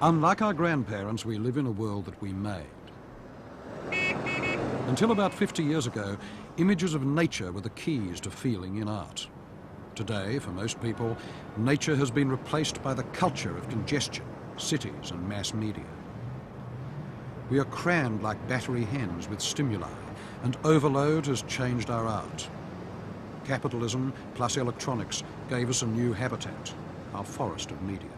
Unlike our grandparents, we live in a world that we made. Until about 50 years ago, images of nature were the keys to feeling in art. Today, for most people, nature has been replaced by the culture of congestion, cities and mass media. We are crammed like battery hens with stimuli, and overload has changed our art. Capitalism plus electronics gave us a new habitat, our forest of media.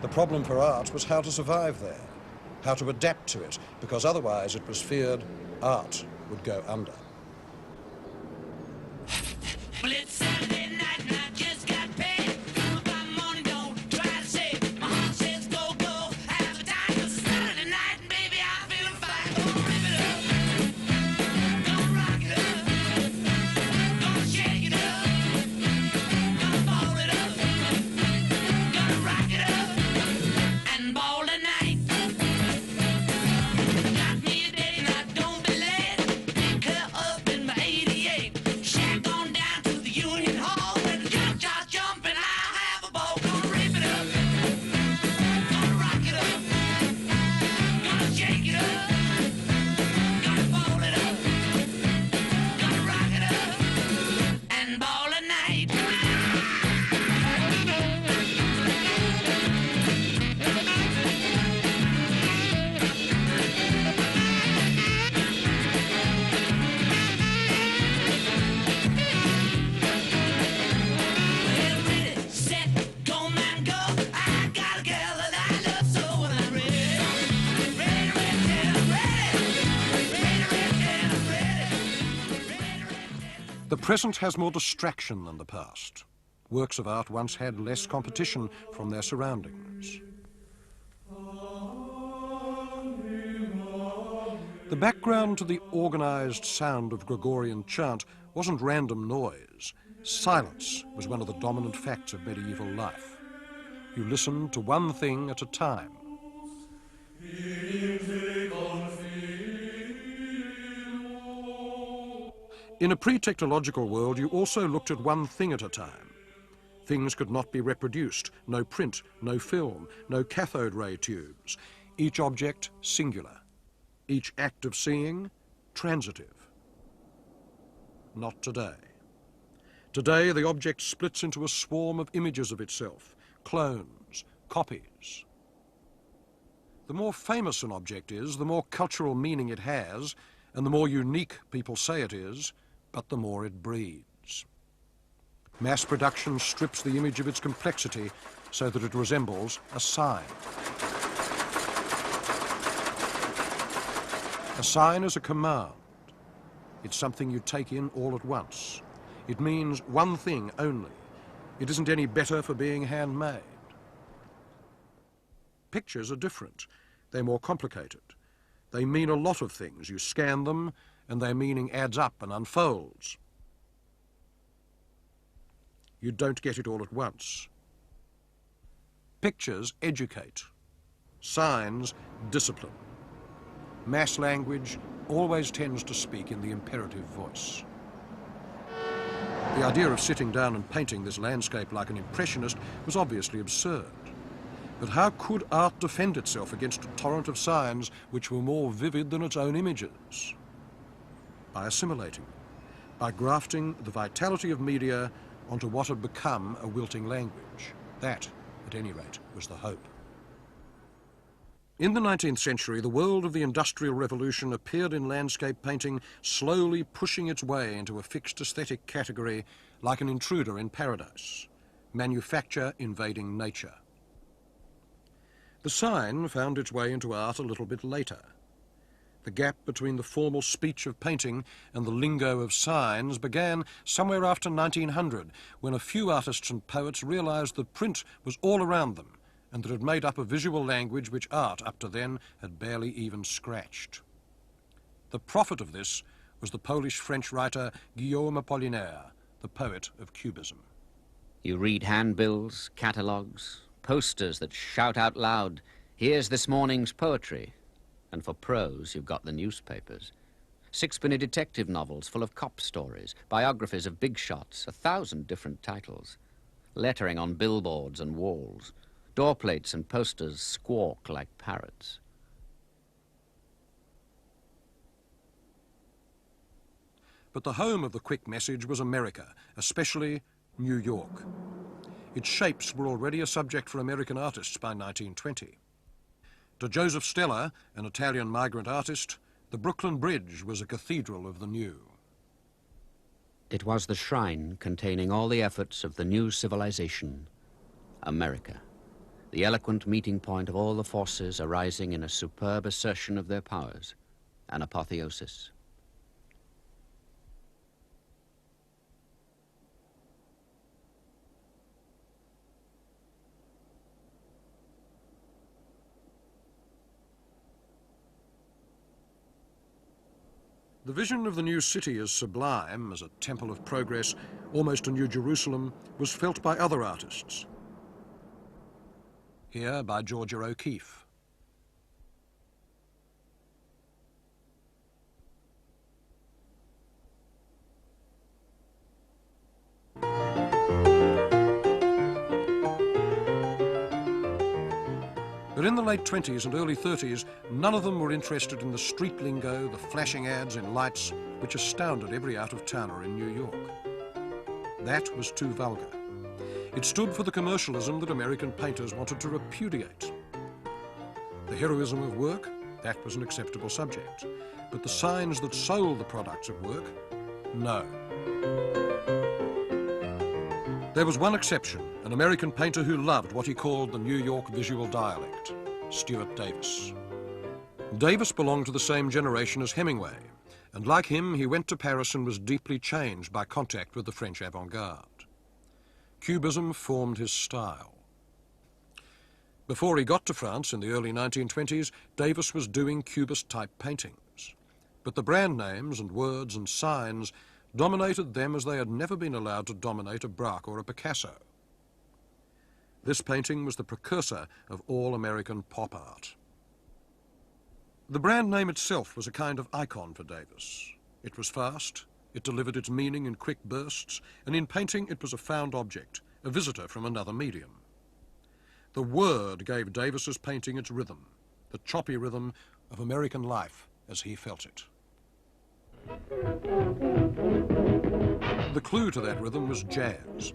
The problem for art was how to survive there, how to adapt to it, because otherwise it was feared art would go under. Well, it's Saturday night and I just got paid. Good by morning, don't try to save. My heart says go, go, have a time. 'Cause it's Saturday night and baby, I'm feeling fine. Gonna rip it up, gonna rock it up, gonna shake it up, gonna ball it up, gonna rock it up, and ball tonight. Got me a date and I don't be late. Pick her up in my 88. Shack on down to the Union Hall. When the jump starts jumping, I'll have a ball. Gonna rip it up, gonna rock it up, gonna shake it up, gonna ball it up, gonna rock it up, and ball a night. Well, ready, set, go, man, go. I got a girl that I love so, and I'm ready. Ready, ready, ready. The present has more distraction than the past. Works of art once had less competition from their surroundings. The background to the organised sound of Gregorian chant wasn't random noise. Silence was one of the dominant facts of medieval life. You listened to one thing at a time. In a pre-technological world, you also looked at one thing at a time. Things could not be reproduced. No print, no film, no cathode ray tubes. Each object singular. Each act of seeing transitive. Not today. Today, the object splits into a swarm of images of itself, clones, copies. The more famous an object is, the more cultural meaning it has, and the more unique people say it is, but the more it breeds. Mass production strips the image of its complexity so that it resembles a sign. A sign is a command. It's something you take in all at once. It means one thing only. It isn't any better for being handmade. Pictures are different. They're more complicated. They mean a lot of things. You scan them, and their meaning adds up and unfolds. You don't get it all at once. Pictures educate. Signs discipline. Mass language always tends to speak in the imperative voice. The idea of sitting down and painting this landscape like an impressionist was obviously absurd. But how could art defend itself against a torrent of signs which were more vivid than its own images? By assimilating, by grafting the vitality of media onto what had become a wilting language. That, at any rate, was the hope. In the 19th century, the world of the Industrial Revolution appeared in landscape painting, slowly pushing its way into a fixed aesthetic category like an intruder in paradise, manufacture invading nature. The sign found its way into art a little bit later. The gap between the formal speech of painting and the lingo of signs began somewhere after 1900, when a few artists and poets realised that print was all around them, and that it made up a visual language which art, up to then, had barely even scratched. The prophet of this was the Polish-French writer Guillaume Apollinaire, the poet of Cubism. You read handbills, catalogues, posters that shout out loud, "Here's this morning's poetry." And for prose, you've got the newspapers. Sixpenny detective novels full of cop stories, biographies of big shots, 1,000 different titles, lettering on billboards and walls, door plates and posters squawk like parrots. But the home of the quick message was America, especially New York. Its shapes were already a subject for American artists by 1920. To Joseph Stella, an Italian migrant artist, the Brooklyn Bridge was a cathedral of the new. It was the shrine containing all the efforts of the new civilization, America, the eloquent meeting point of all the forces arising in a superb assertion of their powers, an apotheosis. The vision of the new city as sublime, as a temple of progress, almost a new Jerusalem, was felt by other artists. Here by Georgia O'Keeffe. But in the late 20s and early 30s, none of them were interested in the street lingo, the flashing ads in lights, which astounded every out-of-towner in New York. That was too vulgar. It stood for the commercialism that American painters wanted to repudiate. The heroism of work, that was an acceptable subject. But the signs that sold the products of work, no. There was one exception, an American painter who loved what he called the New York visual dialect, Stuart Davis. Davis belonged to the same generation as Hemingway, and like him, he went to Paris and was deeply changed by contact with the French avant-garde. Cubism formed his style. Before he got to France in the early 1920s, Davis was doing Cubist-type paintings. But the brand names and words and signs dominated them as they had never been allowed to dominate a Braque or a Picasso. This painting was the precursor of all American pop art. The brand name itself was a kind of icon for Davis. It was fast, it delivered its meaning in quick bursts, and in painting it was a found object, a visitor from another medium. The word gave Davis's painting its rhythm, the choppy rhythm of American life as he felt it. The clue to that rhythm was jazz.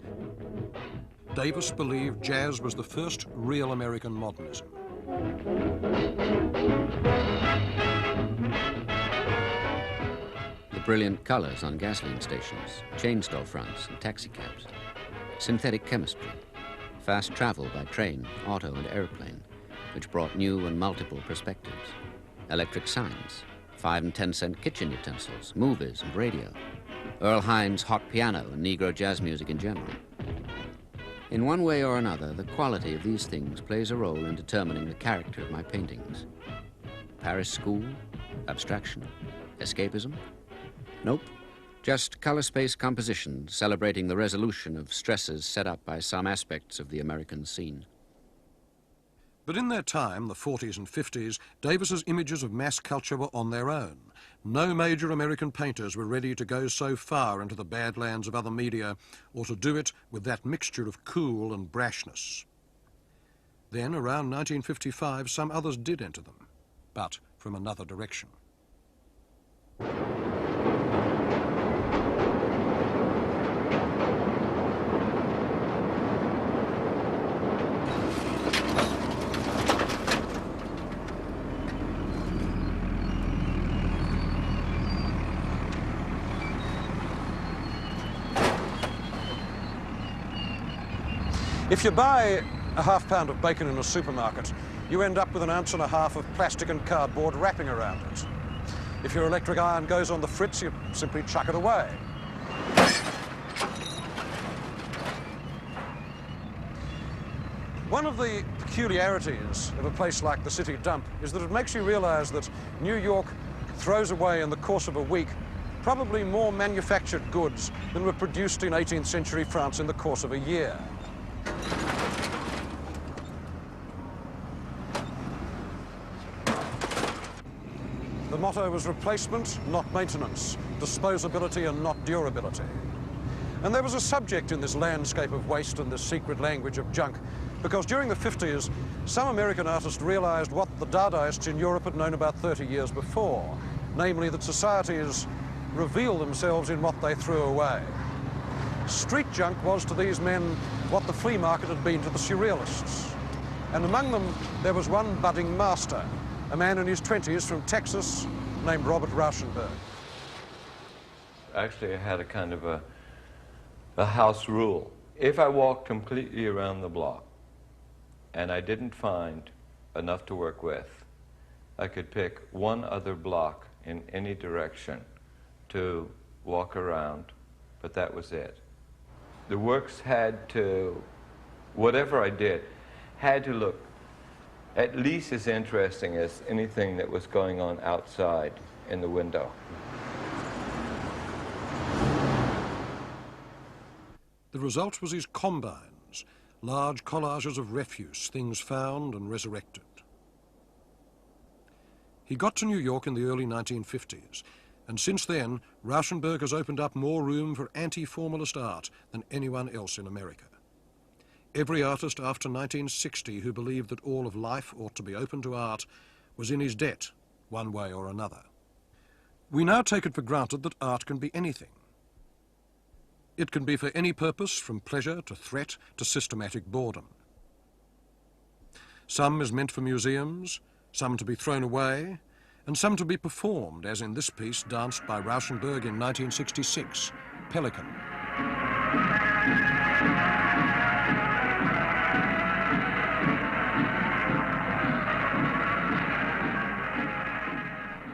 Davis believed jazz was the first real American modernism. The brilliant colours on gasoline stations, chain store fronts and taxicabs, synthetic chemistry, fast travel by train, auto and airplane, which brought new and multiple perspectives, electric signs, 5 and 10 cent kitchen utensils, movies and radio, Earl Hines' hot piano and Negro jazz music in general. In one way or another, the quality of these things plays a role in determining the character of my paintings. Paris school? Abstraction? Escapism? Nope. Just color-space composition celebrating the resolution of stresses set up by some aspects of the American scene. But in their time, the 40s and 50s, Davis's images of mass culture were on their own. No major American painters were ready to go so far into the badlands of other media or to do it with that mixture of cool and brashness. Then, around 1955, some others did enter them, but from another direction. If you buy a half pound of bacon in a supermarket, you end up with 1.5 ounces of plastic and cardboard wrapping around it. If your electric iron goes on the fritz, you simply chuck it away. One of the peculiarities of a place like the city dump is that it makes you realize that New York throws away in the course of a week probably more manufactured goods than were produced in 18th century France in the course of a year. The motto was replacement, not maintenance, disposability and not durability. And there was a subject in this landscape of waste and this secret language of junk, because during the 50s, some American artists realized what the Dadaists in Europe had known about 30 years before, namely that societies reveal themselves in what they threw away. Street junk was to these men what the flea market had been to the surrealists. And among them, there was one budding master, a man in his 20s from Texas named Robert Rauschenberg. Actually, I had a kind of a house rule. If I walked completely around the block and I didn't find enough to work with, I could pick one other block in any direction to walk around, but that was it. The works had to, whatever I did, had to look at least as interesting as anything that was going on outside in the window. The result was his combines, large collages of refuse, things found and resurrected. He got to New York in the early 1950s, and since then, Rauschenberg has opened up more room for anti-formalist art than anyone else in America. Every artist after 1960 who believed that all of life ought to be open to art was in his debt, one way or another. We now take it for granted that art can be anything. It can be for any purpose, from pleasure to threat to systematic boredom. Some is meant for museums, some to be thrown away, and some to be performed, as in this piece danced by Rauschenberg in 1966, Pelican.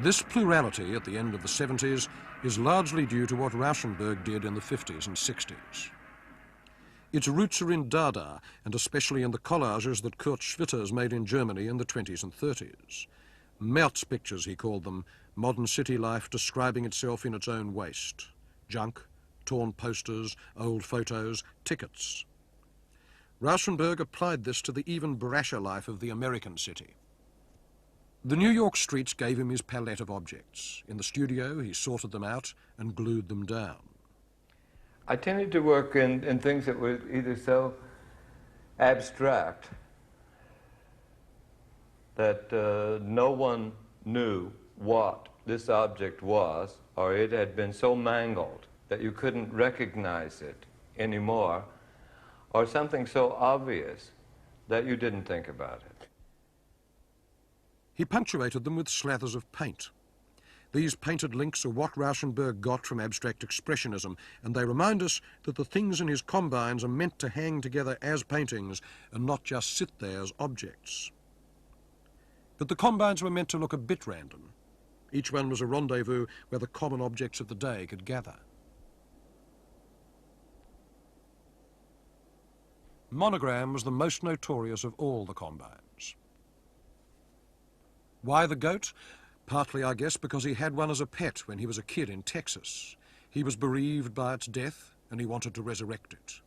This plurality at the end of the 70s is largely due to what Rauschenberg did in the 50s and 60s. Its roots are in Dada, and especially in the collages that Kurt Schwitters made in Germany in the 20s and 30s. Melts pictures, he called them, modern city life describing itself in its own waste. Junk, torn posters, old photos, tickets. Rauschenberg applied this to the even brasher life of the American city. The New York streets gave him his palette of objects. In the studio, he sorted them out and glued them down. I tended to work in things that were either so abstract that no one knew what this object was, or it had been so mangled that you couldn't recognize it anymore, or something so obvious that you didn't think about it. He punctuated them with slathers of paint. These painted links are what Rauschenberg got from abstract expressionism, and they remind us that the things in his combines are meant to hang together as paintings and not just sit there as objects. But the combines were meant to look a bit random. Each one was a rendezvous where the common objects of the day could gather. Monogram was the most notorious of all the combines. Why the goat? Partly, I guess, because he had one as a pet when he was a kid in Texas. He was bereaved by its death, and he wanted to resurrect it.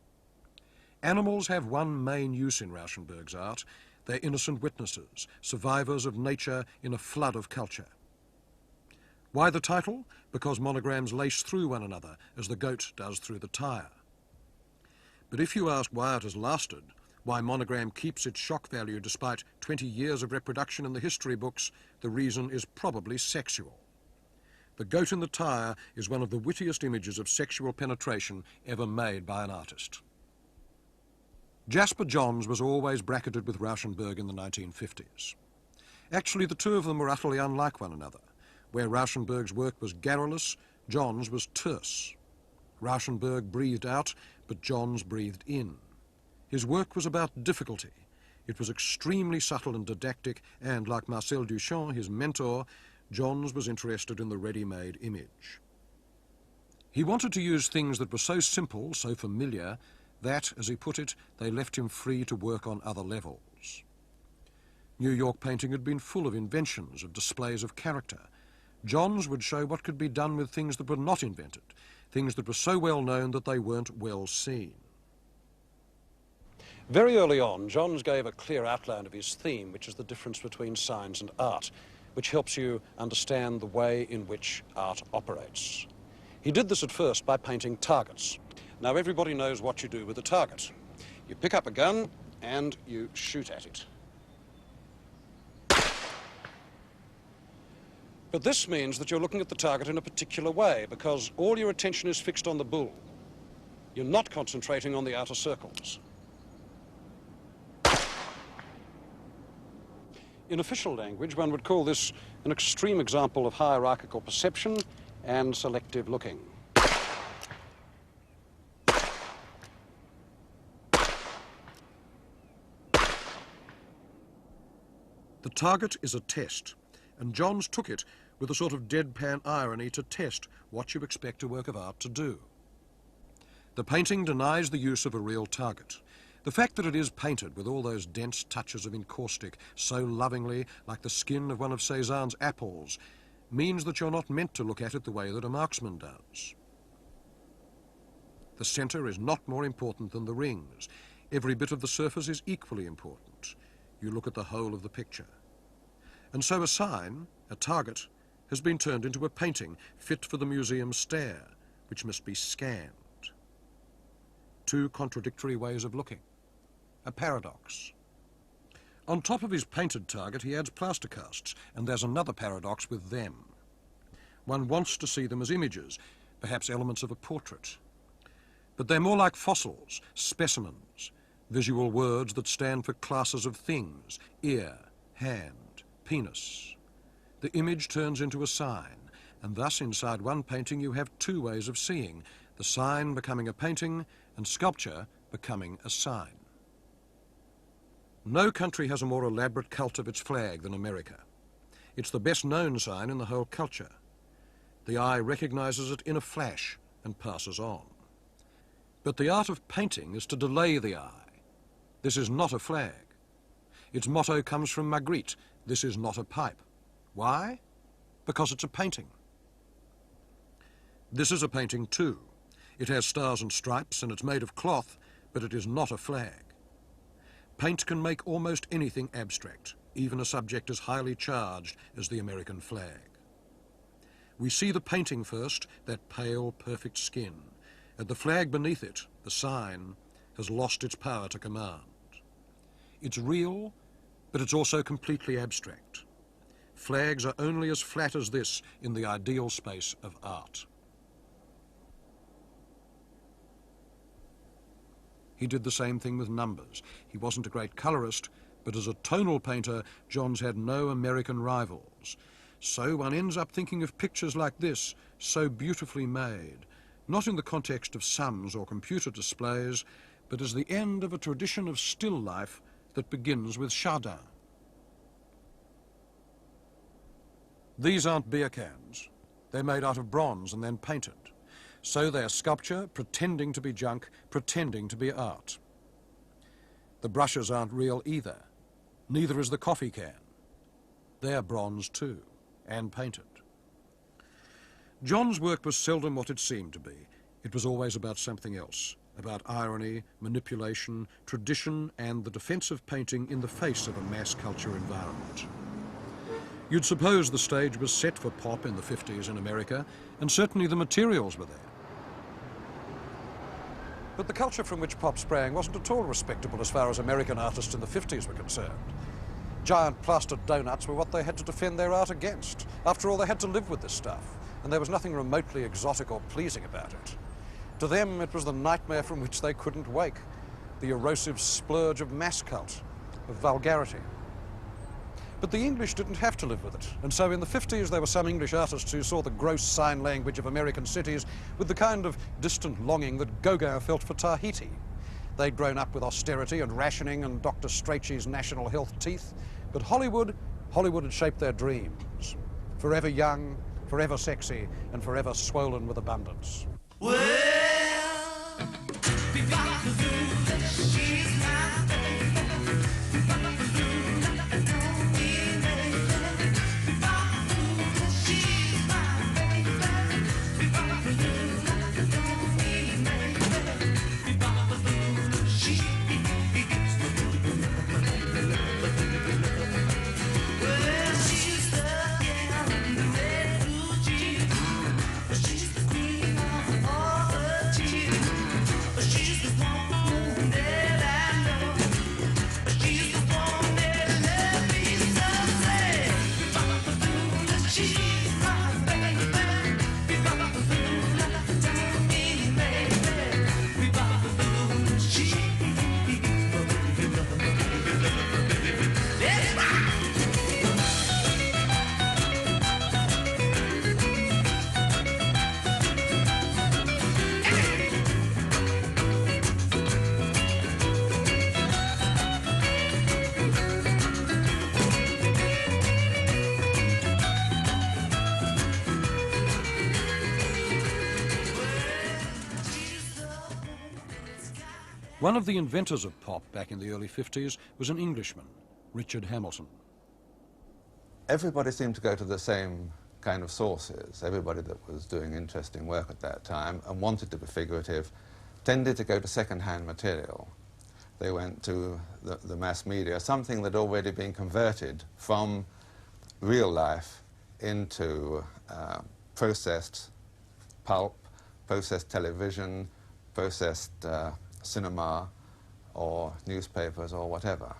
Animals have one main use in Rauschenberg's art. They're innocent witnesses, survivors of nature in a flood of culture. Why the title? Because monograms lace through one another, as the goat does through the tire. But if you ask why it has lasted, why monogram keeps its shock value despite 20 years of reproduction in the history books, the reason is probably sexual. The goat in the tire is one of the wittiest images of sexual penetration ever made by an artist. Jasper Johns was always bracketed with Rauschenberg in the 1950s. Actually, the two of them were utterly unlike one another. Where Rauschenberg's work was garrulous, Johns was terse. Rauschenberg breathed out, but Johns breathed in. His work was about difficulty. It was extremely subtle and didactic, and like Marcel Duchamp, his mentor, Johns was interested in the ready-made image. He wanted to use things that were so simple, so familiar, that, as he put it, they left him free to work on other levels. New York painting had been full of inventions, of displays of character. Johns would show what could be done with things that were not invented, things that were so well known that they weren't well seen. Very early on, Johns gave a clear outline of his theme, which is the difference between science and art. which helps you understand the way in which art operates. He did this at first by painting targets. Now everybody knows what you do with a target. You pick up a gun and you shoot at it. But this means that you're looking at the target in a particular way because all your attention is fixed on the bull. You're not concentrating on the outer circles. In official language, one would call this an extreme example of hierarchical perception and selective looking. The target is a test, and Johns took it with a sort of deadpan irony to test what you expect a work of art to do. The painting denies the use of a real target. The fact that it is painted with all those dense touches of encaustic so lovingly like the skin of one of Cézanne's apples means that you're not meant to look at it the way that a marksman does. The centre is not more important than the rings. Every bit of the surface is equally important. You look at the whole of the picture. And so a sign, a target, has been turned into a painting fit for the museum stare, which must be scanned. Two contradictory ways of looking. A paradox. On top of his painted target, he adds plaster casts, and there's another paradox with them. One wants to see them as images, perhaps elements of a portrait. But they're more like fossils, specimens, visual words that stand for classes of things: ear, hand, penis. The image turns into a sign, and thus inside one painting you have two ways of seeing, the sign becoming a painting and sculpture becoming a sign. No country has a more elaborate cult of its flag than America. It's the best known sign in the whole culture. The eye recognizes it in a flash and passes on. But the art of painting is to delay the eye. This is not a flag. Its motto comes from Magritte: this is not a pipe. Why? Because it's a painting. This is a painting too. It has stars and stripes and it's made of cloth, but it is not a flag. Paint can make almost anything abstract, even a subject as highly charged as the American flag. We see the painting first, that pale, perfect skin, and the flag beneath it, the sign, has lost its power to command. It's real, but it's also completely abstract. Flags are only as flat as this in the ideal space of art. He did the same thing with numbers. He wasn't a great colorist, but as a tonal painter, Johns had no American rivals. So one ends up thinking of pictures like this, so beautifully made, not in the context of sums or computer displays, but as the end of a tradition of still life that begins with Chardin. These aren't beer cans. They're made out of bronze and then painted. So they're sculpture, pretending to be junk, pretending to be art. The brushes aren't real either. Neither is the coffee can. They're bronze too, and painted. Johns' work was seldom what it seemed to be. It was always about something else, about irony, manipulation, tradition, and the defense of painting in the face of a mass culture environment. You'd suppose the stage was set for pop in the 50s in America, and certainly the materials were there. But the culture from which pop sprang wasn't at all respectable as far as American artists in the 50s were concerned. Giant plastered donuts were what they had to defend their art against. After all, they had to live with this stuff, and there was nothing remotely exotic or pleasing about it. To them, it was the nightmare from which they couldn't wake, the erosive splurge of mass cult, of vulgarity. But the English didn't have to live with it, and so in the 50s there were some English artists who saw the gross sign language of American cities with the kind of distant longing that Gauguin felt for Tahiti. They'd grown up with austerity and rationing and Dr. Strachey's national health teeth, but Hollywood had shaped their dreams. Forever young, forever sexy, and forever swollen with abundance. Well, she's my well, she's the One of the inventors of pop back in the early 50s was an Englishman, Richard Hamilton. Everybody seemed to go to the same kind of sources. Everybody that was doing interesting work at that time and wanted to be figurative tended to go to second-hand material. They went to the mass media, something that had already been converted from real life into processed pulp, processed television, processed cinema, or newspapers, or whatever.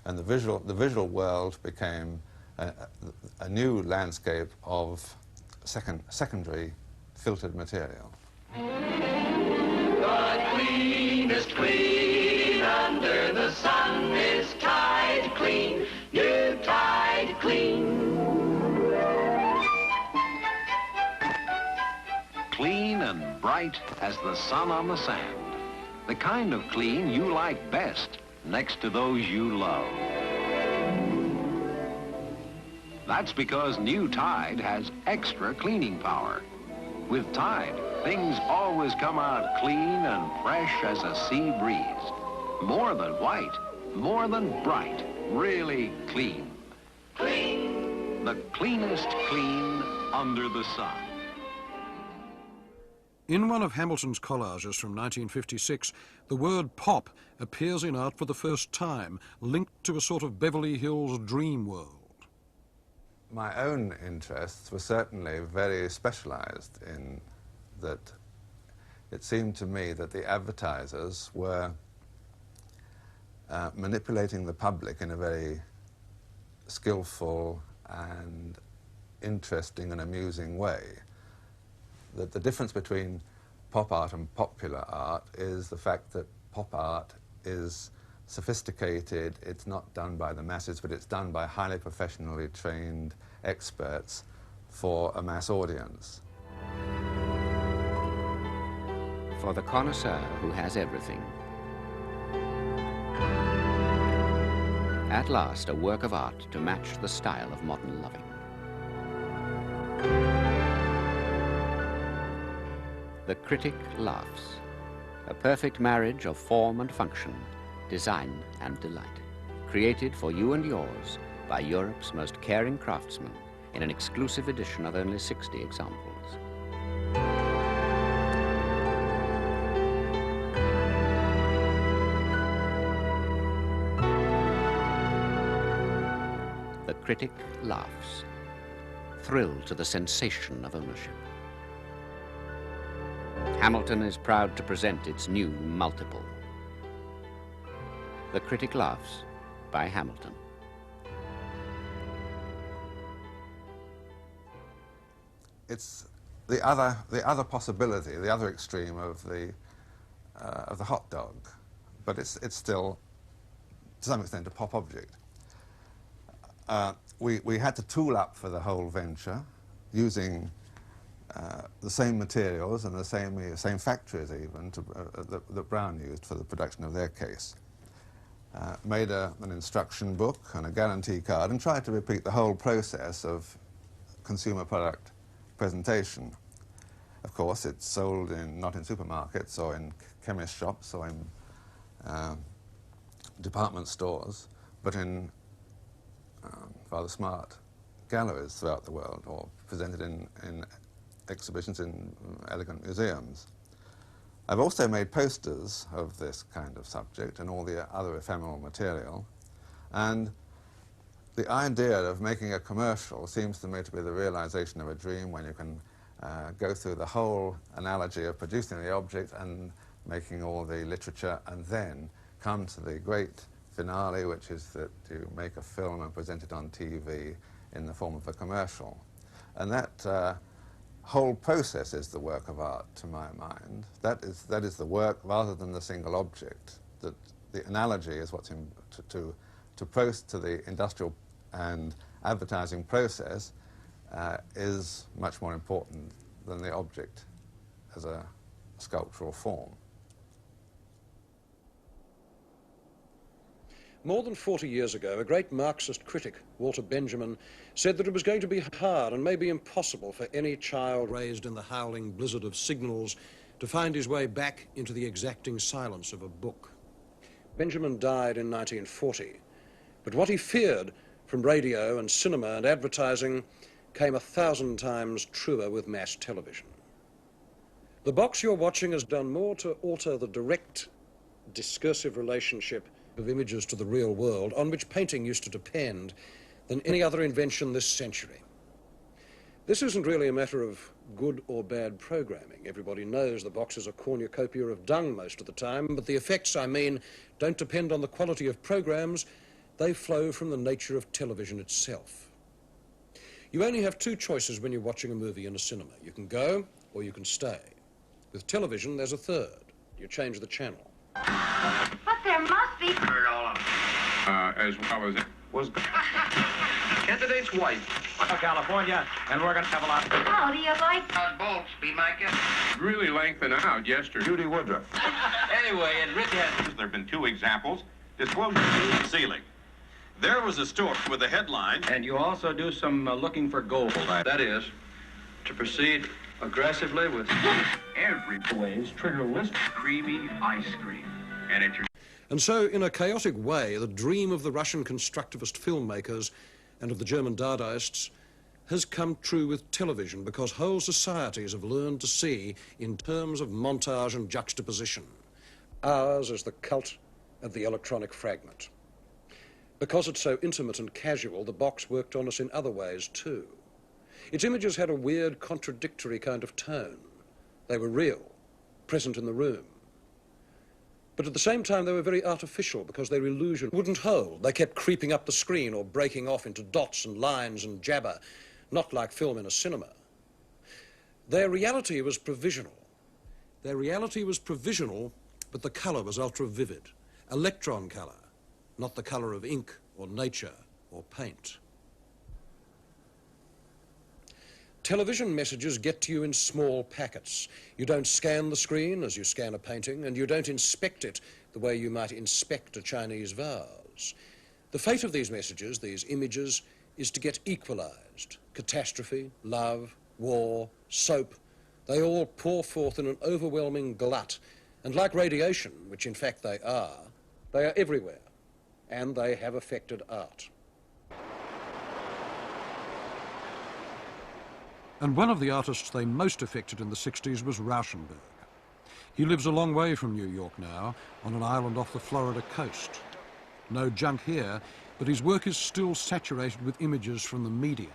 And the visual world became a new landscape of secondary filtered material. The cleanest queen under the sun is Tide Clean, new Tide Clean. Clean and bright as the sun on the sand. The kind of clean you like best next to those you love. That's because new Tide has extra cleaning power. With Tide, things always come out clean and fresh as a sea breeze. More than white, more than bright, really clean. Clean. The cleanest clean under the sun. In one of Hamilton's collages from 1956, the word pop appears in art for the first time, linked to a sort of Beverly Hills dream world. My own interests were certainly very specialized in that it seemed to me that the advertisers were manipulating the public in a very skillful and interesting and amusing way. That the difference between pop art and popular art is the fact that pop art is sophisticated, it's not done by the masses, but it's done by highly professionally trained experts for a mass audience. For the connoisseur who has everything. At last, a work of art to match the style of modern loving. The critic laughs. A perfect marriage of form and function, design and delight. Created for you and yours by Europe's most caring craftsmen in an exclusive edition of only 60 examples. The critic laughs, thrilled to the sensation of ownership. Hamilton is proud to present its new multiple. The Critic Laughs by Hamilton. It's the other possibility, the other extreme of the hot dog, but it's still, to some extent, a pop object. We had to tool up for the whole venture using the same materials and the same factories even that Brown used for the production of their case. Made an instruction book and a guarantee card and tried to repeat the whole process of consumer product presentation. Of course, it's sold not in supermarkets or in chemist shops or in department stores, but in rather smart galleries throughout the world, or presented in exhibitions in elegant museums. I've also made posters of this kind of subject and all the other ephemeral material, and the idea of making a commercial seems to me to be the realization of a dream when you can go through the whole analogy of producing the object and making all the literature and then come to the great finale, which is that you make a film and present it on TV in the form of a commercial. And that whole process is the work of art, to my mind. That is the work rather than the single object. That the analogy is what's to the industrial and advertising process is much more important than the object as a sculptural form. More than 40 years ago, a great Marxist critic, Walter Benjamin, said that it was going to be hard and maybe impossible for any child raised in the howling blizzard of signals to find his way back into the exacting silence of a book. Benjamin died in 1940, but what he feared from radio and cinema and advertising came 1,000 times truer with mass television. The box you're watching has done more to alter the direct, discursive relationship of images to the real world, on which painting used to depend, than any other invention this century. This isn't really a matter of good or bad programming. Everybody knows the box is a cornucopia of dung most of the time, but the effects, I mean, don't depend on the quality of programs. They flow from the nature of television itself. You only have two choices when you're watching a movie in a cinema. You can go or you can stay. With television, there's a third. You change the channel. But there must be... Heard all of it. As well as it was... Candidate's wife. California, and we're going to have a lot. How do you like... Bolts, be my guest. really lengthened out yesterday. Judy Woodruff. Anyway, it really has... There have been two examples. Disclosure of ceiling. There was a story with a headline. And you also do some looking for gold. That is, to proceed aggressively with Every ways trigger list creamy ice cream. And it And so, in a chaotic way, the dream of the Russian constructivist filmmakers and of the German Dadaists has come true with television, because whole societies have learned to see in terms of montage and juxtaposition. Ours is the cult of the electronic fragment. Because it's so intimate and casual, the box worked on us in other ways too. Its images had a weird, contradictory kind of tone. They were real, present in the room. But at the same time, they were very artificial, because their illusion wouldn't hold. They kept creeping up the screen or breaking off into dots and lines and jabber, not like film in a cinema. Their reality was provisional. Their reality was provisional, but the colour was ultra-vivid. Electron colour, not the colour of ink or nature or paint. Television messages get to you in small packets. You don't scan the screen as you scan a painting, and you don't inspect it the way you might inspect a Chinese vase. The fate of these messages, these images, is to get equalized. Catastrophe, love, war, soap, they all pour forth in an overwhelming glut. And like radiation, which in fact they are everywhere, and they have affected art. And one of the artists they most affected in the 60s was Rauschenberg. He lives a long way from New York now, on an island off the Florida coast. No junk here, but his work is still saturated with images from the media.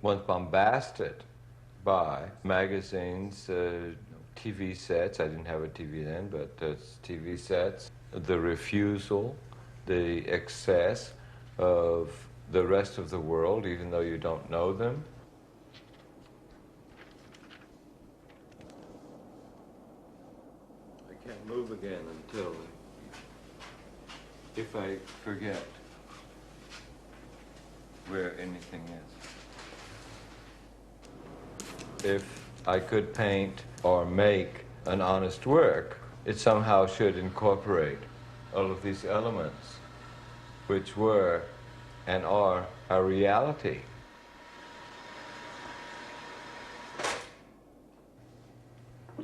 Was bombasted by magazines, TV sets. I didn't have a TV then, but TV sets. The refusal, the excess of the rest of the world, even though you don't know them. I can't move again until, if I forget where anything is. If I could paint or make an honest work, it somehow should incorporate all of these elements, which were and are a reality.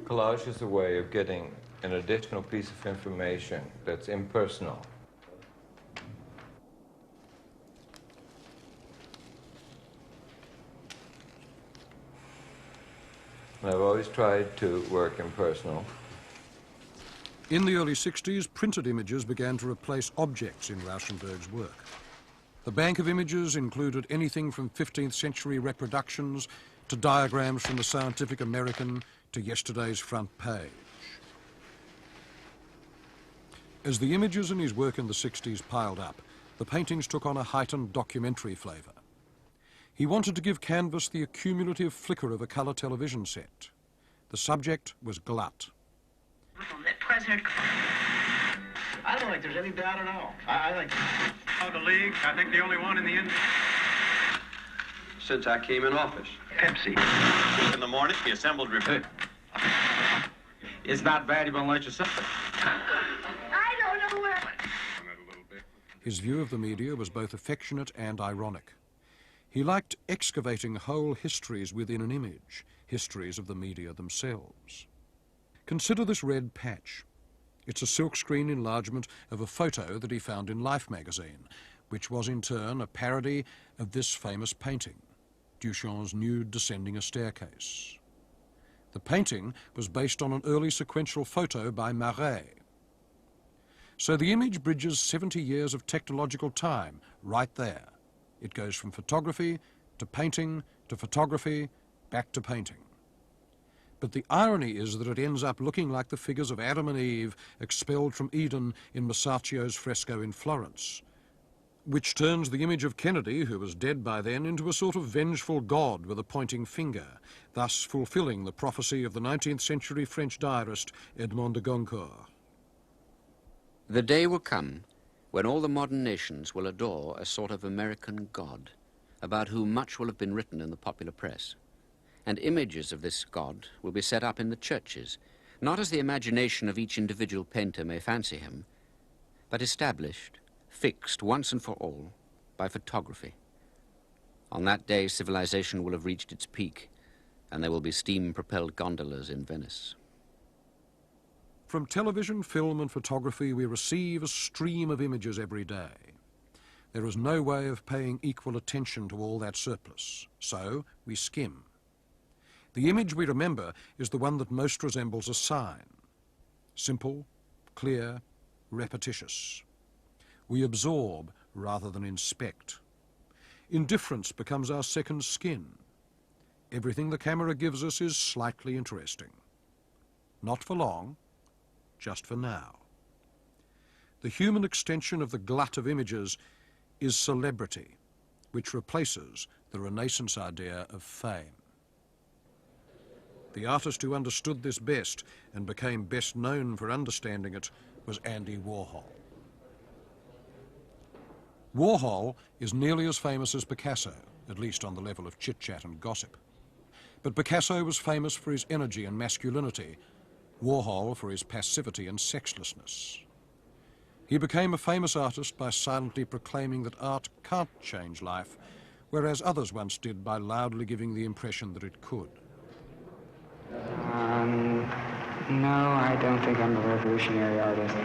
Collage is a way of getting an additional piece of information that's impersonal. I've always tried to work impersonal. In the early 60s, printed images began to replace objects in Rauschenberg's work. The bank of images included anything from 15th century reproductions to diagrams from the Scientific American to yesterday's front page. As the images in his work in the 60s piled up, the paintings took on a heightened documentary flavour. He wanted to give canvas the accumulative flicker of a colour television set. The subject was glut. I don't think there's any doubt at all. I think... Oh, the league, I think the only one in the end. since I came in office. Pepsi. In the morning, the assembled report. It's not valuable unless you sell it. I don't know where... His view of the media was both affectionate and ironic. He liked excavating whole histories within an image, histories of the media themselves. Consider this red patch. It's a silkscreen enlargement of a photo that he found in Life magazine, which was in turn a parody of this famous painting, Duchamp's nude descending a staircase. The painting was based on an early sequential photo by Marais. So the image bridges 70 years of technological time right there. It goes from photography to painting to photography, back to painting. But the irony is that it ends up looking like the figures of Adam and Eve expelled from Eden in Masaccio's fresco in Florence, which turns the image of Kennedy, who was dead by then, into a sort of vengeful god with a pointing finger, thus fulfilling the prophecy of the 19th century French diarist Edmond de Goncourt. The day will come when all the modern nations will adore a sort of American god, about whom much will have been written in the popular press. And images of this god will be set up in the churches, not as the imagination of each individual painter may fancy him, but established, fixed once and for all, by photography. On that day, civilization will have reached its peak, and there will be steam-propelled gondolas in Venice. From television, film and photography, we receive a stream of images every day. There is no way of paying equal attention to all that surplus, so we skim. The image we remember is the one that most resembles a sign. Simple, clear, repetitious. We absorb rather than inspect. Indifference becomes our second skin. Everything the camera gives us is slightly interesting. Not for long, just for now. The human extension of the glut of images is celebrity, which replaces the Renaissance idea of fame. The artist who understood this best and became best known for understanding it was Andy Warhol. Warhol is nearly as famous as Picasso, at least on the level of chit-chat and gossip. But Picasso was famous for his energy and masculinity, Warhol for his passivity and sexlessness. He became a famous artist by silently proclaiming that art can't change life, whereas others once did by loudly giving the impression that it could. No, I don't think I'm a revolutionary artist.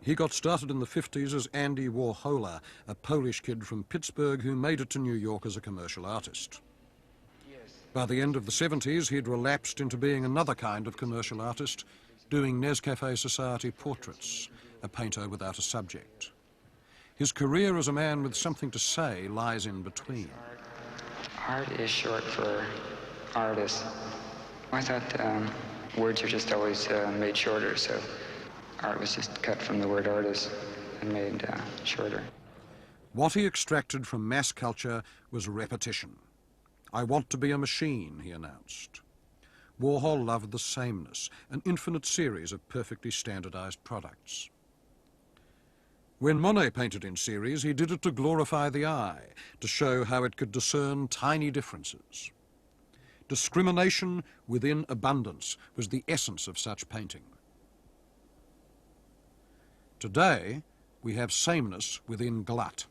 He got started in the 50s as Andy Warhola, a Polish kid from Pittsburgh who made it to New York as a commercial artist. By the end of the 70s, he'd relapsed into being another kind of commercial artist, doing Nescafe Society portraits, a painter without a subject. His career as a man with something to say lies in between. Art is short for artist. I thought words are just always made shorter, so art was just cut from the word artist and made shorter. What he extracted from mass culture was repetition. "I want to be a machine," he announced. Warhol loved the sameness, an infinite series of perfectly standardized products. When Monet painted in series, he did it to glorify the eye, to show how it could discern tiny differences. Discrimination within abundance was the essence of such painting. Today, we have sameness within glut,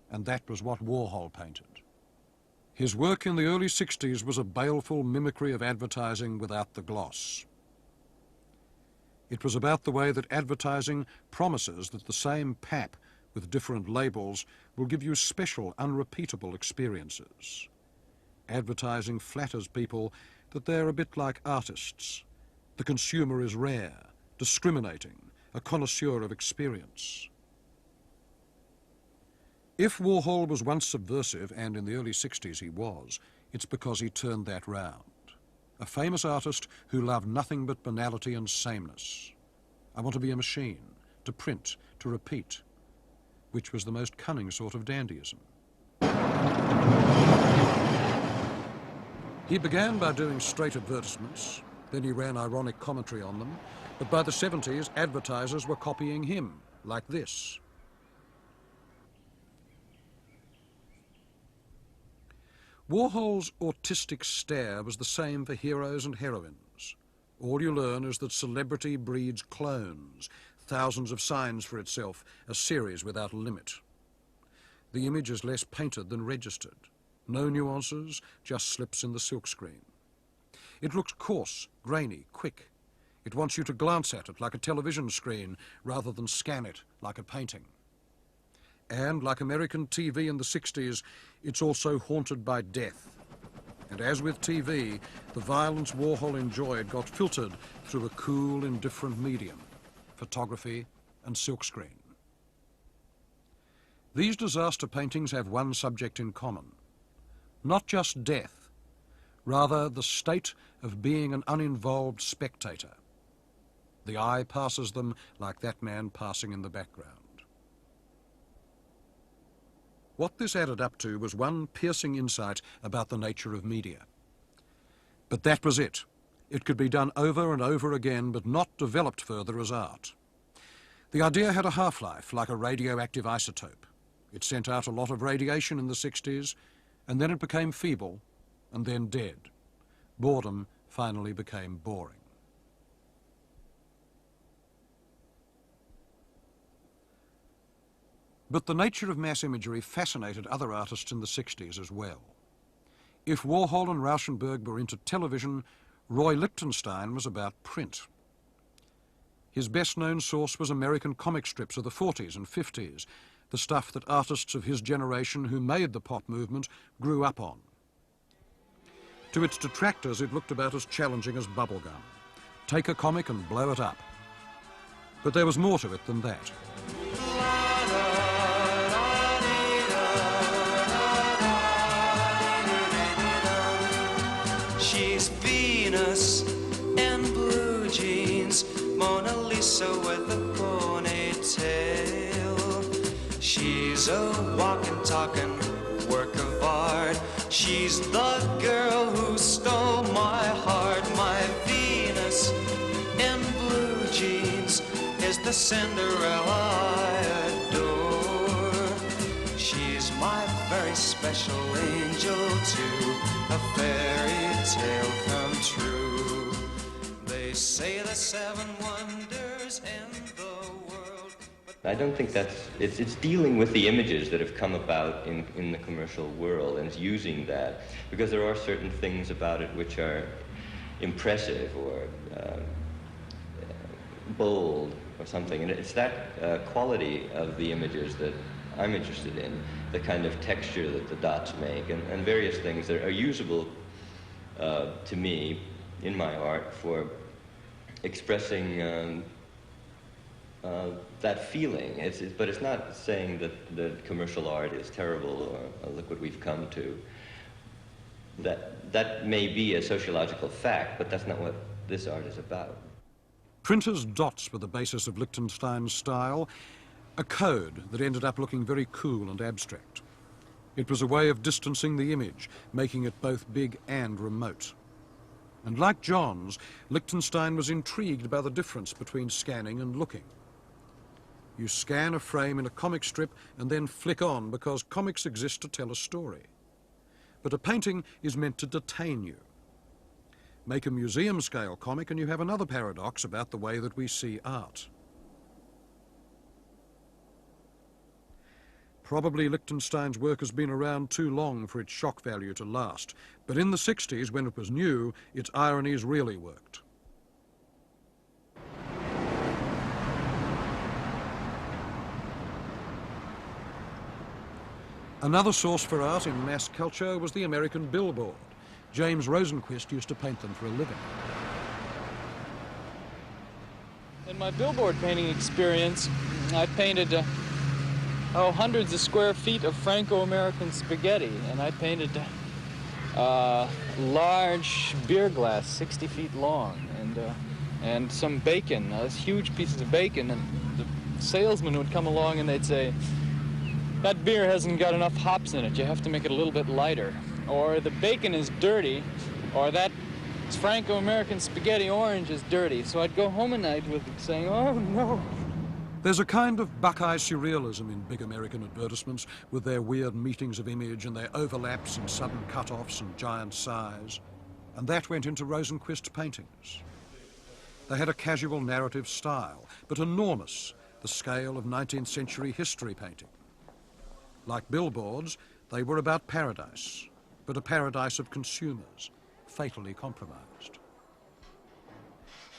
and that was what Warhol painted. His work in the early 60s was a baleful mimicry of advertising without the gloss. It was about the way that advertising promises that the same pap with different labels will give you special, unrepeatable experiences. Advertising flatters people that they're a bit like artists. The consumer is rare, discriminating, a connoisseur of experience. If Warhol was once subversive, and in the early 60s he was, it's because he turned that round. A famous artist who loved nothing but banality and sameness. I want to be a machine, to print, to repeat, which was the most cunning sort of dandyism. He began by doing straight advertisements, then he ran ironic commentary on them, but by the 70s, advertisers were copying him, like this. Warhol's autistic stare was the same for heroes and heroines. All you learn is that celebrity breeds clones, thousands of signs for itself, a series without a limit. The image is less painted than registered. No nuances, just slips in the silkscreen. It looks coarse, grainy, quick. It wants you to glance at it like a television screen rather than scan it like a painting. And like American TV in the 60s, it's also haunted by death. And as with TV, the violence Warhol enjoyed got filtered through a cool, indifferent medium, photography and silkscreen. These disaster paintings have one subject in common. Not just death, rather the state of being an uninvolved spectator. The eye passes them like that man passing in the background. What this added up to was one piercing insight about the nature of media. But that was it. It could be done over and over again, but not developed further as art. The idea had a half-life, like a radioactive isotope. It sent out a lot of radiation in the 60s, and then it became feeble, and then dead. Boredom finally became boring. But the nature of mass imagery fascinated other artists in the 60s as well. If Warhol and Rauschenberg were into television, Roy Lichtenstein was about print. His best-known source was American comic strips of the 40s and 50s, the stuff that artists of his generation who made the pop movement grew up on. To its detractors, it looked about as challenging as bubblegum. Take a comic and blow it up. But there was more to it than that. She's Venus in blue jeans, Mona Lisa with a ponytail. She's a walking, talking work of art. She's the girl who stole my heart. My Venus in blue jeans is the Cinderella I adore. She's my very special angel too, a fairy tale come true. They say the 7 wonders in the world. I don't think it's dealing with the images that have come about in the commercial world and using that, because there are certain things about it which are impressive or bold or something, and it's that quality of the images that I'm interested in, the kind of texture that the dots make and various things that are usable to me in my art for expressing that feeling. But it's not saying that commercial art is terrible or look what we've come to. That may be a sociological fact, but that's not what this art is about. Printer's dots were the basis of Lichtenstein's style, a code that ended up looking very cool and abstract. It was a way of distancing the image, making it both big and remote. And like Johns, Lichtenstein was intrigued by the difference between scanning and looking. You scan a frame in a comic strip and then flick on because comics exist to tell a story. But a painting is meant to detain you. Make a museum-scale comic and you have another paradox about the way that we see art. Probably Lichtenstein's work has been around too long for its shock value to last, but in the 60s, when it was new, its ironies really worked. Another source for art in mass culture was the American billboard. James Rosenquist used to paint them for a living. In my billboard painting experience, I painted hundreds of square feet of Franco-American spaghetti, and I painted large beer glass, 60 feet long, and some bacon, huge pieces of bacon, and the salesman would come along and they'd say, "That beer hasn't got enough hops in it, you have to make it a little bit lighter," or "The bacon is dirty," or "That Franco-American spaghetti orange is dirty." So I'd go home at night with saying, "Oh no." There's a kind of Buckeye surrealism in big American advertisements, with their weird meetings of image and their overlaps and sudden cut-offs and giant sighs. And that went into Rosenquist's paintings. They had a casual narrative style, but enormous, the scale of 19th century history painting. Like billboards, they were about paradise, but a paradise of consumers, fatally compromised.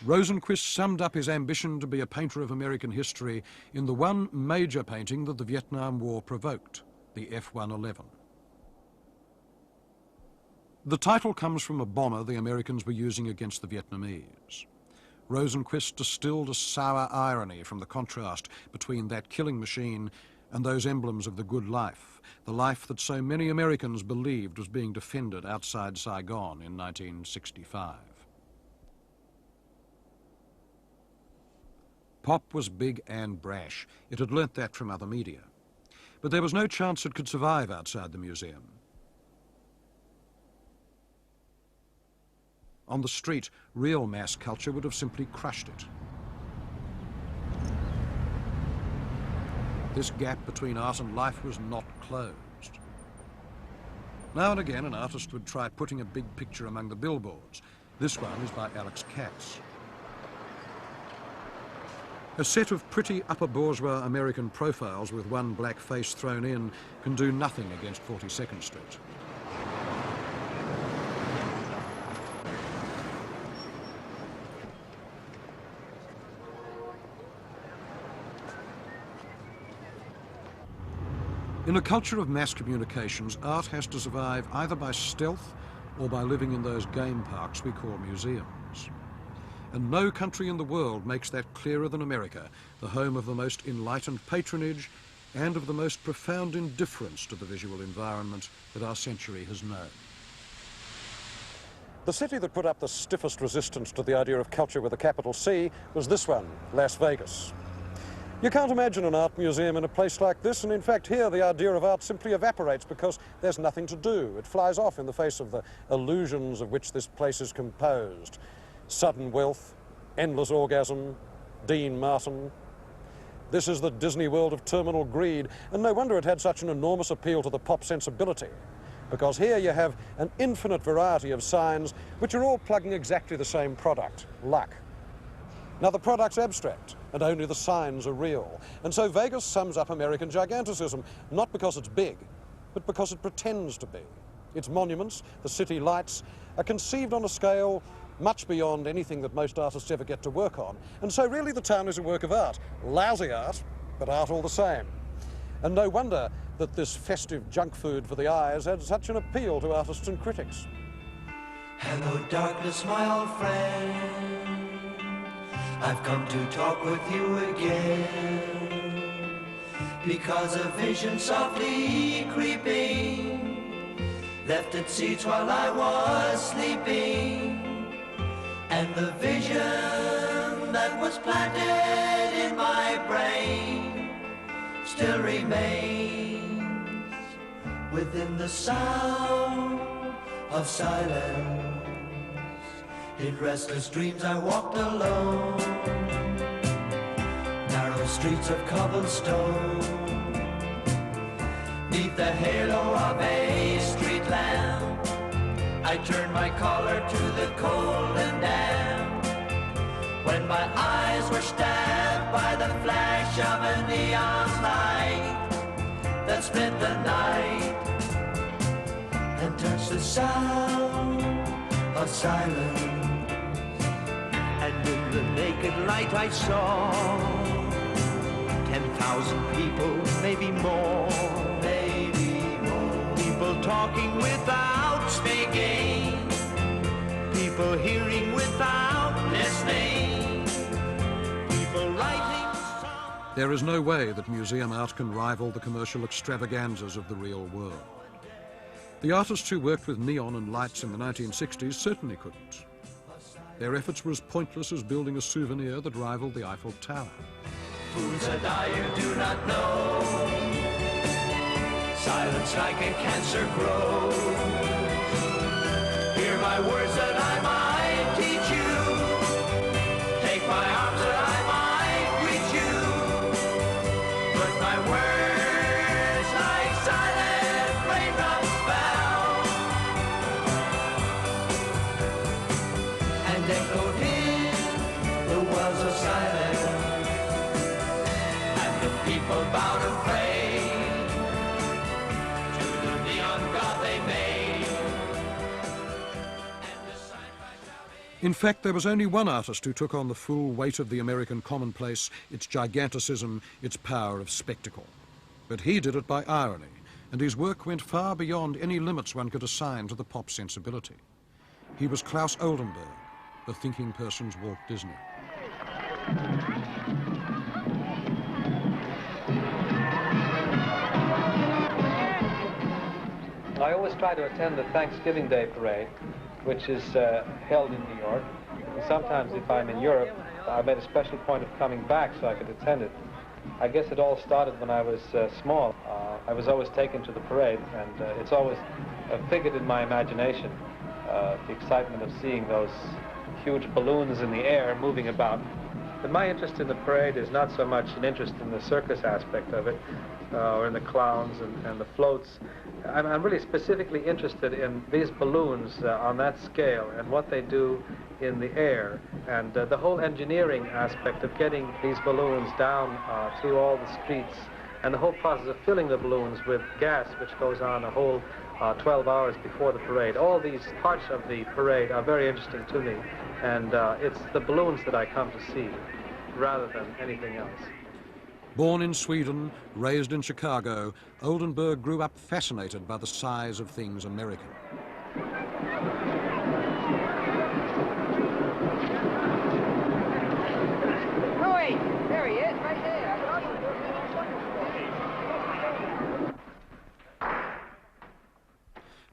Rosenquist summed up his ambition to be a painter of American history in the one major painting that the Vietnam War provoked, the F-111. The title comes from a bomber the Americans were using against the Vietnamese. Rosenquist distilled a sour irony from the contrast between that killing machine and those emblems of the good life, the life that so many Americans believed was being defended outside Saigon in 1965. Pop was big and brash. It had learnt that from other media. But there was no chance it could survive outside the museum. On the street, real mass culture would have simply crushed it. This gap between art and life was not closed. Now and again, an artist would try putting a big picture among the billboards. This one is by Alex Katz. A set of pretty upper bourgeois American profiles with one black face thrown in can do nothing against 42nd Street. In a culture of mass communications, art has to survive either by stealth or by living in those game parks we call museums. And no country in the world makes that clearer than America, the home of the most enlightened patronage and of the most profound indifference to the visual environment that our century has known. The city that put up the stiffest resistance to the idea of culture with a capital C was this one, Las Vegas. You can't imagine an art museum in a place like this, and in fact here the idea of art simply evaporates because there's nothing to do. It flies off in the face of the illusions of which this place is composed. Sudden wealth, endless orgasm, Dean Martin. This is the Disney world of terminal greed, and no wonder it had such an enormous appeal to the pop sensibility, because here you have an infinite variety of signs which are all plugging exactly the same product, luck. Now the product's abstract, and only the signs are real. And so Vegas sums up American giganticism, not because it's big, but because it pretends to be. Its monuments, the city lights, are conceived on a scale much beyond anything that most artists ever get to work on. And so really the town is a work of art. Lousy art, but art all the same. And no wonder that this festive junk food for the eyes had such an appeal to artists and critics. Hello, darkness, my old friend. I've come to talk with you again, because a vision softly creeping left its seats while I was sleeping, and the vision that was planted in my brain still remains within the sound of silence. In restless dreams I walked alone, narrow streets of cobblestone, neath the halo of a street lamp. I turned my collar to the cold and damp, when my eyes were stabbed by the flash of a neon light that split the night and touched the sound of silence. And in the naked light I saw 10,000 people, maybe more, people talking without speaking, people hearing without listening, people writing songs. There is no way that museum art can rival the commercial extravaganzas of the real world. The artists who worked with neon and lights in the 1960s certainly couldn't. Their efforts were as pointless as building a souvenir that rivaled the Eiffel Tower. Fools that die you do not know, silence like a cancer grows. Hear my words that I might teach you, take my arms that I might reach you, but my words like silent raindrops fell and echoed in the wells of silence. People bowed and prayed In fact, there was only one artist who took on the full weight of the American commonplace, its giganticism, its power of spectacle. But he did it by irony, and his work went far beyond any limits one could assign to the pop sensibility. He was Klaus Oldenburg, the thinking person's Walt Disney. I always try to attend the Thanksgiving Day parade, which is held in New York. And sometimes if I'm in Europe, I made a special point of coming back so I could attend it. I guess it all started when I was small. I was always taken to the parade, and it's always figured in my imagination, the excitement of seeing those huge balloons in the air moving about. But my interest in the parade is not so much an interest in the circus aspect of it, or in the clowns and the floats. I'm really specifically interested in these balloons on that scale and what they do in the air, and the whole engineering aspect of getting these balloons down through all the streets, and the whole process of filling the balloons with gas, which goes on a whole 12 hours before the parade. All these parts of the parade are very interesting to me, and it's the balloons that I come to see rather than anything else. Born in Sweden, raised in Chicago, Oldenburg grew up fascinated by the size of things American. Oh, wait, there he is, right there.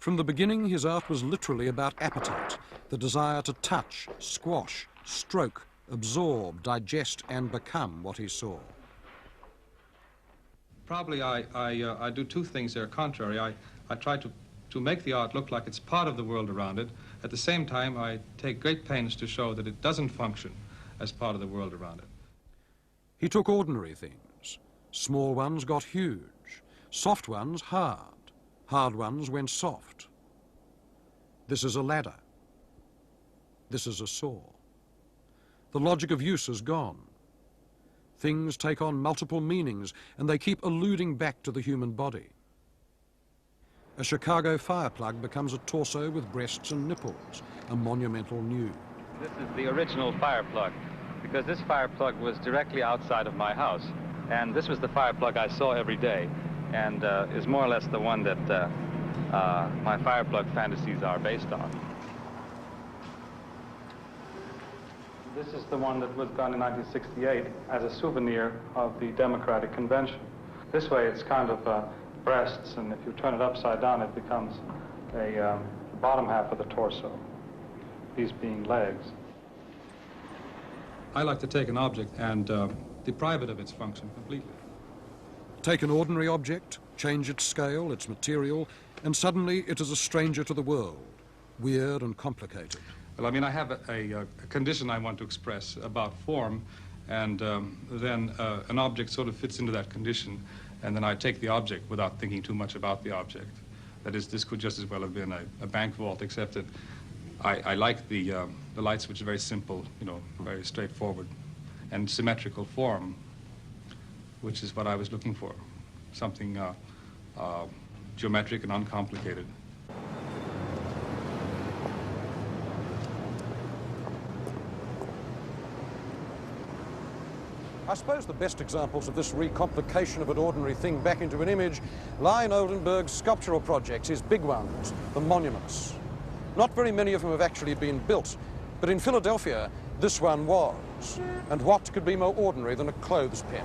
From the beginning, his art was literally about appetite, the desire to touch, squash, stroke, absorb, digest, and become what he saw. Probably I do two things that are contrary. I try to make the art look like it's part of the world around it. At the same time, I take great pains to show that it doesn't function as part of the world around it. He took ordinary things. Small ones got huge. Soft ones hard. Hard ones went soft. This is a ladder. This is a saw. The logic of use is gone. Things take on multiple meanings, and they keep alluding back to the human body. A Chicago fire plug becomes a torso with breasts and nipples, a monumental nude. This is the original fire plug, because this fire plug was directly outside of my house. And this was the fire plug I saw every day, and is more or less the one that my fire plug fantasies are based on. This is the one that was done in 1968 as a souvenir of the Democratic Convention. This way it's kind of breasts, and if you turn it upside down it becomes a bottom half of the torso, these being legs. I like to take an object and deprive it of its function completely. Take an ordinary object, change its scale, its material, and suddenly it is a stranger to the world, weird and complicated. Well, I mean, I have a condition I want to express about form, and then an object sort of fits into that condition, and then I take the object without thinking too much about the object. That is, this could just as well have been a bank vault, except that I like the lights, which are very simple, you know, very straightforward, and symmetrical form, which is what I was looking for, something geometric and uncomplicated. I suppose the best examples of this recomplication of an ordinary thing back into an image lie in Oldenburg's sculptural projects, his big ones, the monuments. Not very many of them have actually been built, but in Philadelphia, this one was. And what could be more ordinary than a clothespin?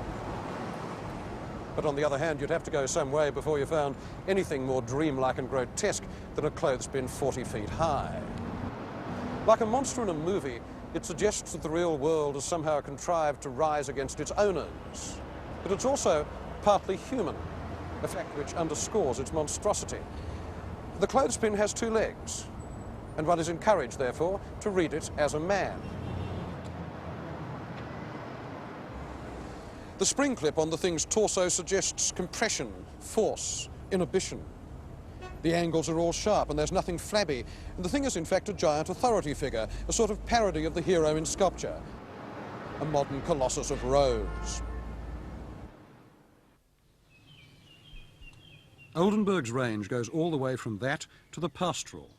But on the other hand, you'd have to go some way before you found anything more dreamlike and grotesque than a clothespin 40 feet high. Like a monster in a movie, it suggests that the real world has somehow contrived to rise against its owners. But it's also partly human, a fact which underscores its monstrosity. The clothespin has two legs, and one is encouraged, therefore, to read it as a man. The spring clip on the thing's torso suggests compression, force, inhibition. The angles are all sharp and there's nothing flabby, and the thing is in fact a giant authority figure, a sort of parody of the hero in sculpture, a modern Colossus of Rhodes. Oldenburg's range goes all the way from that to the pastoral,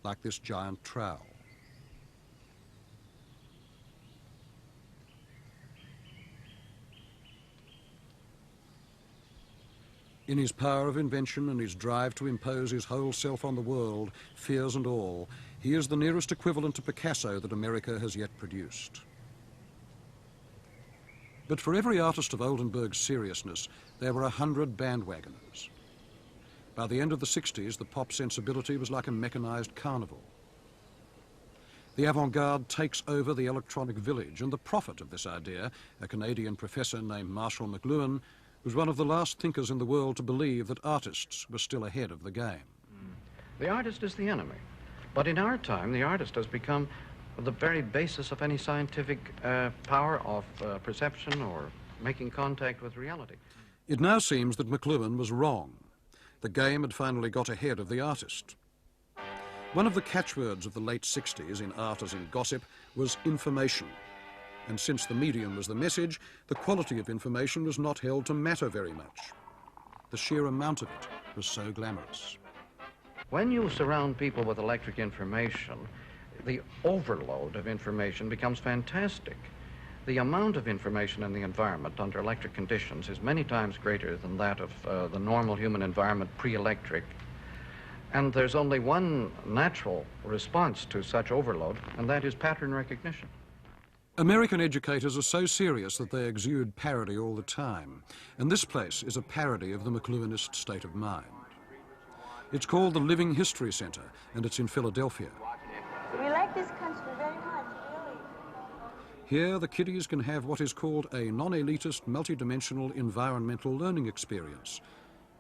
like this giant trowel. In his power of invention and his drive to impose his whole self on the world, fears and all, he is the nearest equivalent to Picasso that America has yet produced. But for every artist of Oldenburg's seriousness, there were 100 bandwagoners. By the end of the 60s, the pop sensibility was like a mechanized carnival. The avant-garde takes over the electronic village, and the prophet of this idea, a Canadian professor named Marshall McLuhan, was one of the last thinkers in the world to believe that artists were still ahead of the game. The artist is the enemy. But in our time, the artist has become the very basis of any scientific power of perception or making contact with reality. It now seems that McLuhan was wrong. The game had finally got ahead of the artist. One of the catchwords of the late 60s in art as in gossip was information. And since the medium was the message, the quality of information was not held to matter very much. The sheer amount of it was so glamorous. When you surround people with electric information, the overload of information becomes fantastic. The amount of information in the environment under electric conditions is many times greater than that of the normal human environment pre-electric. And there's only one natural response to such overload, and that is pattern recognition. American educators are so serious that they exude parody all the time, and this place is a parody of the McLuhanist state of mind. It's called the Living History Center, and it's in Philadelphia. We like this country very much, really. Here, the kiddies can have what is called a non-elitist, multidimensional environmental learning experience.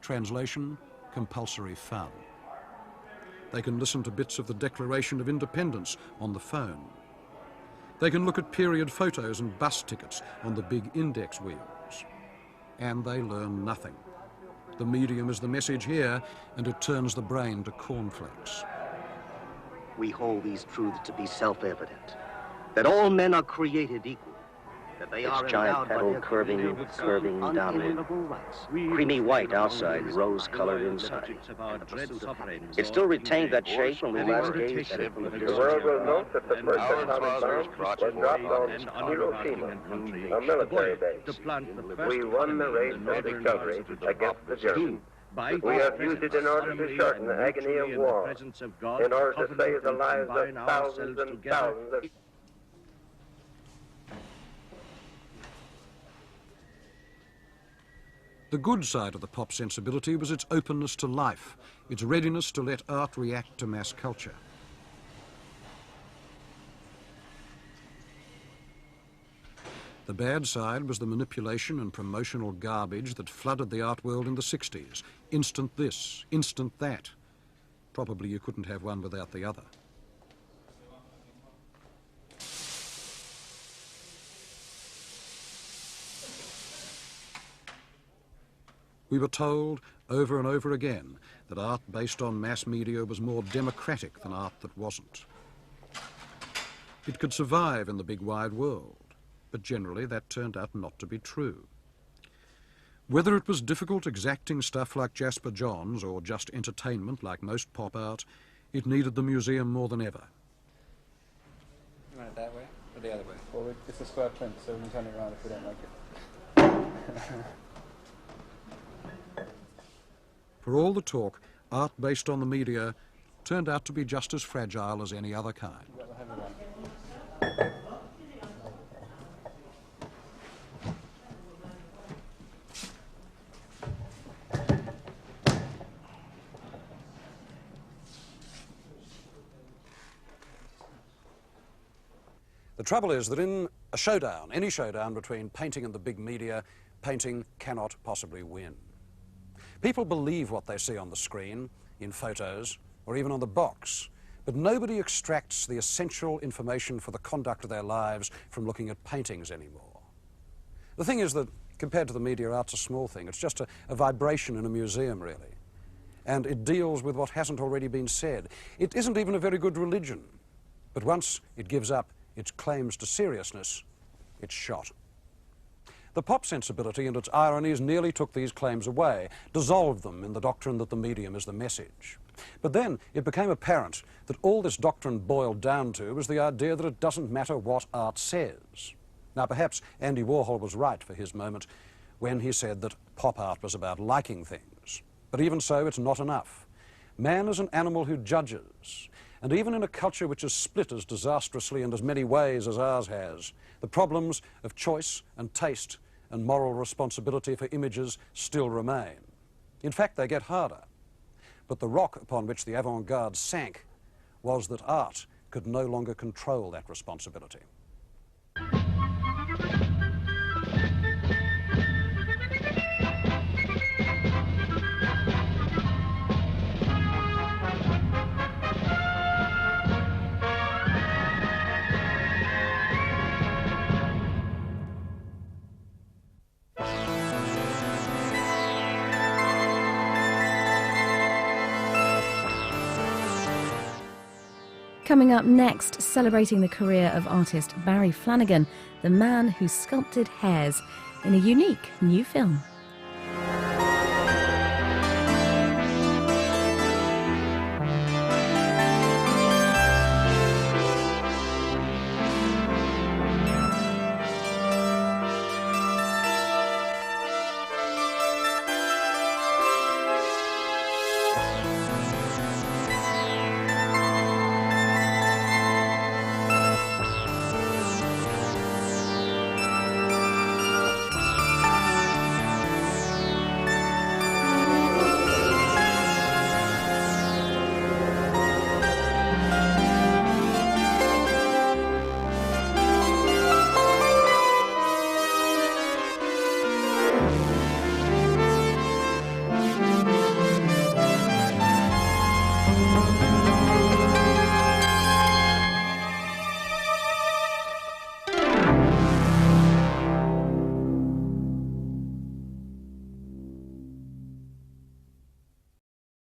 Translation, compulsory fun. They can listen to bits of the Declaration of Independence on the phone. They can look at period photos and bus tickets on the big index wheels. And they learn nothing. The medium is the message here, and it turns the brain to cornflakes. We hold these truths to be self-evident, that all men are created equal, that they are giant petal curving downward, creamy white outside, rose-colored inside. It still retained that shape when we last gazed at it from the distance. The world will note that the first atomic bomb was dropped on Hiroshima, a military base. We won the race of discovery against the Germans. We have used it in order to shorten the agony of war, in order to save the lives of thousands and thousands of... The good side of the pop sensibility was its openness to life, its readiness to let art react to mass culture. The bad side was the manipulation and promotional garbage that flooded the art world in the 60s. Instant this, instant that. Probably you couldn't have one without the other. We were told over and over again that art based on mass media was more democratic than art that wasn't. It could survive in the big wide world, but generally that turned out not to be true. Whether it was difficult exacting stuff like Jasper Johns or just entertainment like most pop art, it needed the museum more than ever. You want it that way or the other way? Well, it's a square print, so we can turn it around if we don't like it. For all the talk, art based on the media turned out to be just as fragile as any other kind. The trouble is that in a showdown, any showdown between painting and the big media, painting cannot possibly win. People believe what they see on the screen, in photos, or even on the box, but nobody extracts the essential information for the conduct of their lives from looking at paintings anymore. The thing is that, compared to the media, art's a small thing. It's just a vibration in a museum, really. And it deals with what hasn't already been said. It isn't even a very good religion, but once it gives up its claims to seriousness, it's shot. The pop sensibility and its ironies nearly took these claims away, dissolved them in the doctrine that the medium is the message. But then it became apparent that all this doctrine boiled down to was the idea that it doesn't matter what art says. Now, perhaps Andy Warhol was right for his moment when he said that pop art was about liking things. But even so, it's not enough. Man is an animal who judges, and even in a culture which is split as disastrously and as many ways as ours has, the problems of choice and taste and moral responsibility for images still remain. In fact, they get harder. But the rock upon which the avant-garde sank was that art could no longer control that responsibility. Coming up next, celebrating the career of artist Barry Flanagan, the man who sculpted hares, in a unique new film.